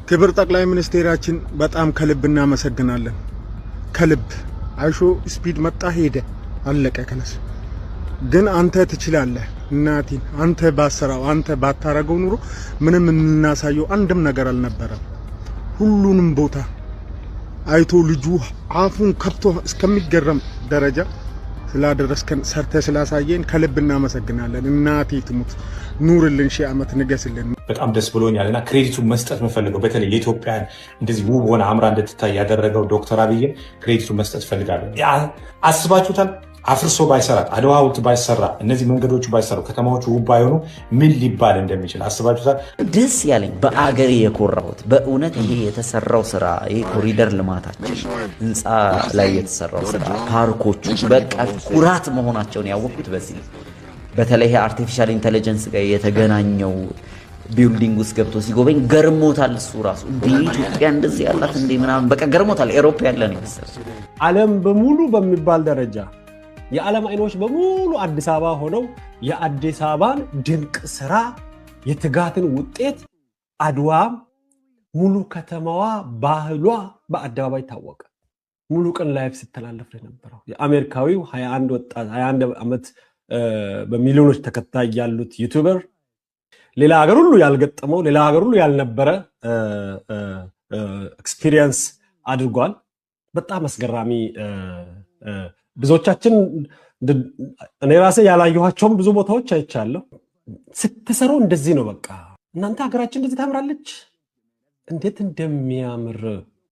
ክብር ጠቅላይ ሚኒስቴራችን በጣም ከልብ እናመሰግናለን። ከልብ አይሾ ስፒድ መጣ ሄደ አለቀ ከነስ ግን አንተ ትችላለህ እናቲን አንተ ባሰራው አንተ ባታረገው ኑሮ ምንም እናሳየው አንድም ነገር አልነበረም። ሁሉንም ቦታ አይቶ ልጁ አፉን ከፍቶ እስከሚገረም ደረጃ ስላደረስከን ሰርተ ስላሳየን ከልብ እናመሰግናለን። እናቴ ትሙት ኑርልን ሺህ ዓመት ንገስልን። በጣም ደስ ብሎኛልና ክሬዲቱን መስጠት መፈልገው በተለይ የኢትዮጵያን እንደዚህ ውብ ሆነ አምራ እንድትታይ ያደረገው ዶክተር አብይን ክሬዲቱን መስጠት ፈልጋለሁ። አስባችሁታል? አፍርሶ ባይሰራት አድዋ ሐውልት ባይሰራ እነዚህ መንገዶቹ ባይሰሩ ከተማዎቹ ውብ ባይሆኑ ምን ሊባል እንደሚችል አስባችሁታል? ደስ ያለኝ በአገሬ የኮራሁት በእውነት ይሄ የተሰራው ስራ ይሄ ኮሪደር ልማታችን ህንፃ ላይ የተሰራው ስራ ፓርኮቹ በቃ ኩራት መሆናቸውን ያወቁት በዚህ በተለይ አርቲፊሻል ኢንተለጀንስ ጋር የተገናኘው ቢልዲንግ ውስጥ ገብቶ ሲጎበኝ ገርሞታል። እሱ ራሱ እንዴ ኢትዮጵያ እንደዚህ ያላት እንዴ ምናምን በቃ ገርሞታል። አውሮፓ ያለ ነው መሰለኝ። ዓለም በሙሉ በሚባል ደረጃ የዓለም አይኖች በሙሉ አዲስ አበባ ሆነው የአዲስ አበባን ድንቅ ስራ የትጋትን ውጤት አድዋ ሙሉ ከተማዋ ባህሏ በአደባባይ ታወቀ። ሙሉ ቀን ላይፍ ሲተላለፍ የነበረው የአሜሪካዊው 21 ዓመት በሚሊዮኖች ተከታይ ያሉት ዩቲዩበር ሌላ ሀገር ሁሉ ያልገጠመው ሌላ ሀገር ሁሉ ያልነበረ ኤክስፒሪየንስ አድርጓል። በጣም አስገራሚ ብዙዎቻችን እኔ ራሴ ያላየኋቸውም ብዙ ቦታዎች አይቻለሁ። ስትሰሩ እንደዚህ ነው በቃ እናንተ ሀገራችን እንደዚህ ታምራለች እንዴት እንደሚያምር